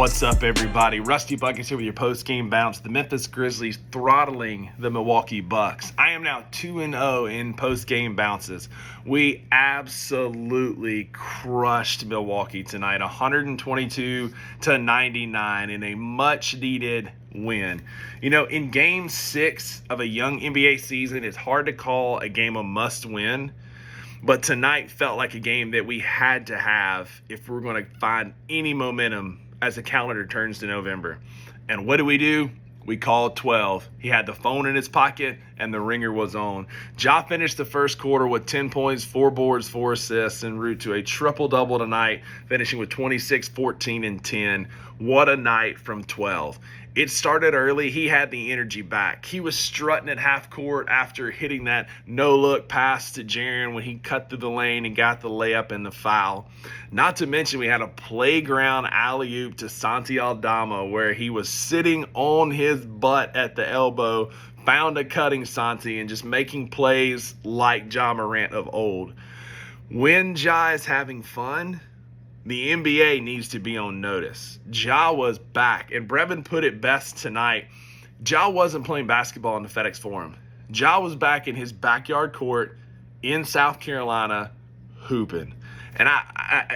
What's up, everybody? Rusty Buckets here with your post-game bounce. The Memphis Grizzlies throttling the Milwaukee Bucks. I am now 2-0 in post-game bounces. We absolutely crushed Milwaukee tonight, 122-99 in a much-needed win. You know, in Game 6 of a young NBA season, it's hard to call a game a must-win. But tonight felt like a game that we had to have if we're going to find any momentum as the calendar turns to November. And what do? We called 12. He had the phone in his pocket, and the ringer was on. Ja finished the first quarter with 10 points, 4 boards, 4 assists, en route to a triple-double tonight, finishing with 26, 14, and 10. What a night from 12. It started early. He had the energy back. He was strutting at half court after hitting that no-look pass to Jaren when he cut through the lane and got the layup and the foul. Not to mention we had a playground alley-oop to Santi Aldama where he was sitting on his butt at the elbow, found a cutting Santi, and just making plays like Ja Morant of old. When Ja is having fun, the NBA needs to be on notice. Ja was back, and Brevin put it best tonight. Ja wasn't playing basketball in the FedEx Forum. Ja was back in his backyard court in South Carolina hooping. And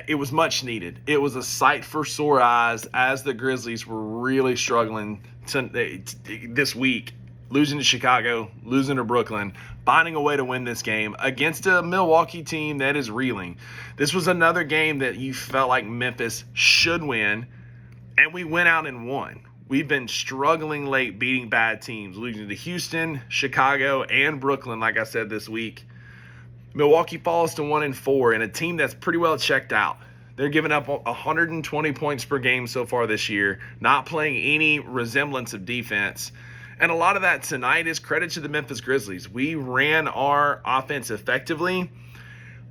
it was much needed. It was a sight for sore eyes as the Grizzlies were really struggling this week, losing to Chicago, losing to Brooklyn, finding a way to win this game against a Milwaukee team that is reeling. This was another game that you felt like Memphis should win, and we went out and won. We've been struggling late beating bad teams, losing to Houston, Chicago, and Brooklyn, like I said this week. Milwaukee falls to 1-4 in a team that's pretty well checked out. They're giving up 120 points per game so far this year, not playing any resemblance of defense. And a lot of that tonight is credit to the Memphis Grizzlies. We ran our offense effectively.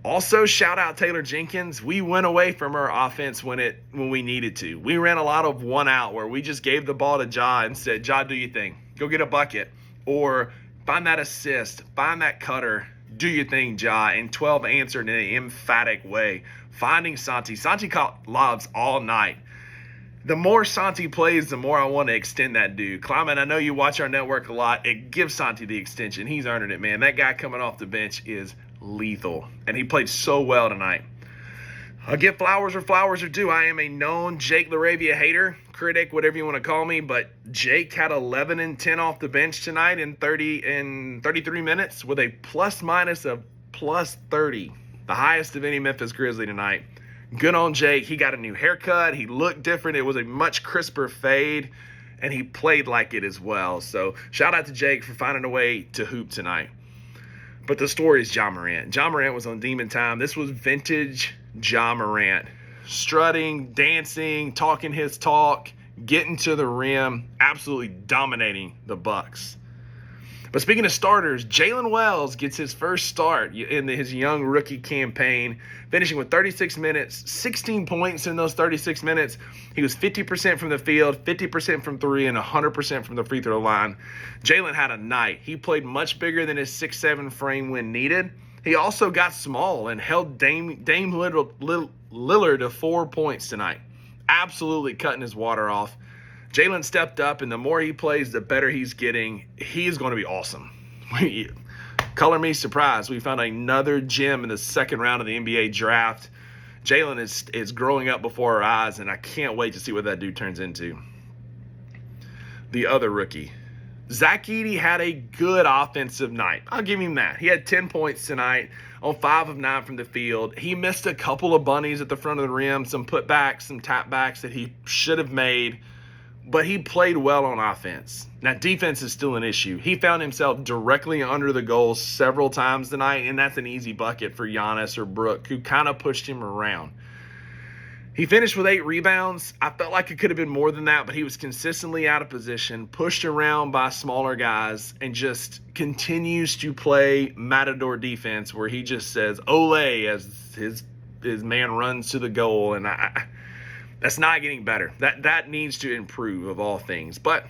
Also, shout out Taylor Jenkins. We went away from our offense when we needed to. We ran a lot of one out where we just gave the ball to Ja and said, Ja, do your thing. Go get a bucket. Or find that assist. Find that cutter. Do your thing, Ja. And 12 answered in an emphatic way. Finding Santi. Santi caught lobs all night. The more Santi plays, the more I want to extend that dude. Clyman, I know you watch our network a lot. It gives Santi the extension. He's earning it, man. That guy coming off the bench is lethal. And he played so well tonight. I'll give flowers where flowers are due. I am a known Jake LaRavia hater, critic, whatever you want to call me. But Jake had 11 and 10 off the bench tonight in 33 minutes with a plus-minus of plus 30. The highest of any Memphis Grizzly tonight. Good on Jake. He got a new haircut. He looked different. It was a much crisper fade, and he played like it as well. So shout out to Jake for finding a way to hoop tonight. But the story is Ja Morant. Ja Morant was on demon time. This was vintage Ja Morant. Strutting, dancing, talking his talk, getting to the rim, absolutely dominating the Bucks. But speaking of starters, Jalen Wells gets his first start in his young rookie campaign, finishing with 36 minutes, 16 points in those 36 minutes. He was 50% from the field, 50% from three, and 100% from the free throw line. Jalen had a night. He played much bigger than his 6'7 frame when needed. He also got small and held Dame Lillard to 4 points tonight. Absolutely cutting his water off. Jalen stepped up, and the more he plays, the better he's getting. He's going to be awesome. Color me surprised. We found another gem in the second round of the NBA draft. Jalen is growing up before our eyes, and I can't wait to see what that dude turns into. The other rookie. Zach Edey had a good offensive night. I'll give him that. He had 10 points tonight on 5 of 9 from the field. He missed a couple of bunnies at the front of the rim, some putbacks, some tapbacks that he should have made. But he played well on offense. Now, defense is still an issue. He found himself directly under the goal several times tonight, and that's an easy bucket for Giannis or Brook, who kind of pushed him around. He finished with 8 rebounds. I felt like it could have been more than that, but he was consistently out of position, pushed around by smaller guys, and just continues to play matador defense where he just says, "Ole," as his man runs to the goal, and that's not getting better. That needs to improve of all things. But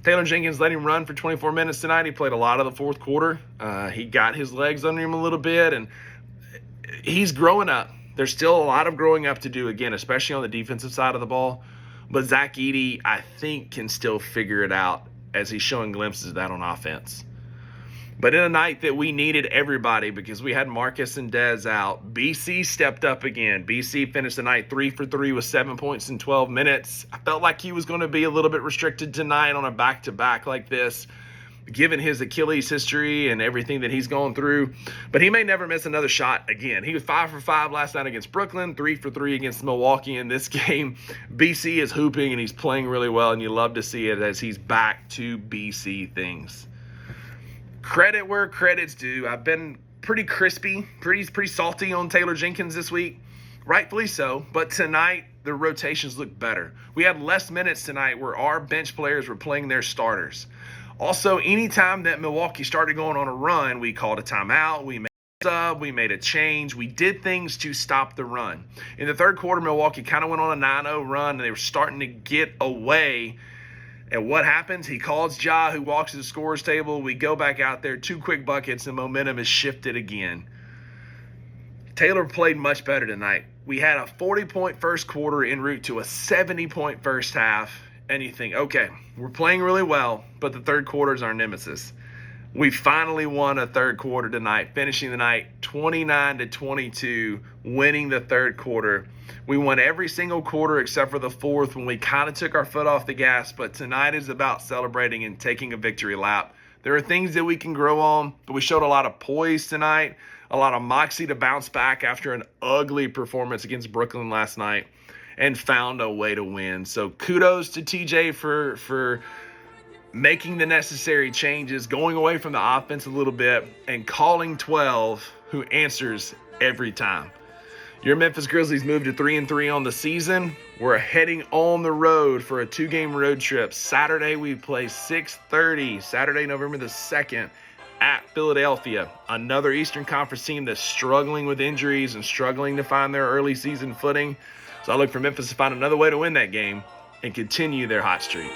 Taylor Jenkins let him run for 24 minutes tonight. He played a lot of the fourth quarter. He got his legs under him a little bit, and he's growing up. There's still a lot of growing up to do, again, especially on the defensive side of the ball. But Zach Edey, I think, can still figure it out as he's showing glimpses of that on offense. But in a night that we needed everybody because we had Marcus and Dez out, BC stepped up again. BC finished the night 3 for 3 with 7 points in 12 minutes. I felt like he was going to be a little bit restricted tonight on a back-to-back like this, given his Achilles history and everything that he's gone through. But he may never miss another shot again. He was 5 for 5 last night against Brooklyn, 3 for 3 against Milwaukee in this game. BC is hooping and he's playing really well, and you love to see it as he's back to BC things. Credit where credit's due. I've been pretty crispy, pretty salty on Taylor Jenkins this week. Rightfully so. But tonight, the rotations look better. We had less minutes tonight where our bench players were playing their starters. Also, anytime that Milwaukee started going on a run, we called a timeout, we made a sub, we made a change, we did things to stop the run. In the third quarter, Milwaukee kind of went on a 9-0 run, and they were starting to get away. And what happens? He calls Ja, who walks to the scorer's table. We go back out there, 2 quick buckets, and momentum is shifted again. Taylor played much better tonight. We had a 40-point first quarter en route to a 70-point first half. And you think, okay, we're playing really well, but the third quarter is our nemesis. We finally won a third quarter tonight, finishing the night 29-22, winning the third quarter. We won every single quarter except for the fourth when we kind of took our foot off the gas, but tonight is about celebrating and taking a victory lap. There are things that we can grow on, but we showed a lot of poise tonight, a lot of moxie to bounce back after an ugly performance against Brooklyn last night, and found a way to win. So kudos to TJ for making the necessary changes, going away from the offense a little bit, and calling 12, who answers every time. Your Memphis Grizzlies moved to 3-3 on the season. We're heading on the road for a 2-game road trip. Saturday, we play 6:30, Saturday, November the 2nd, at Philadelphia. Another Eastern Conference team that's struggling with injuries and struggling to find their early season footing. So I look for Memphis to find another way to win that game and continue their hot streak.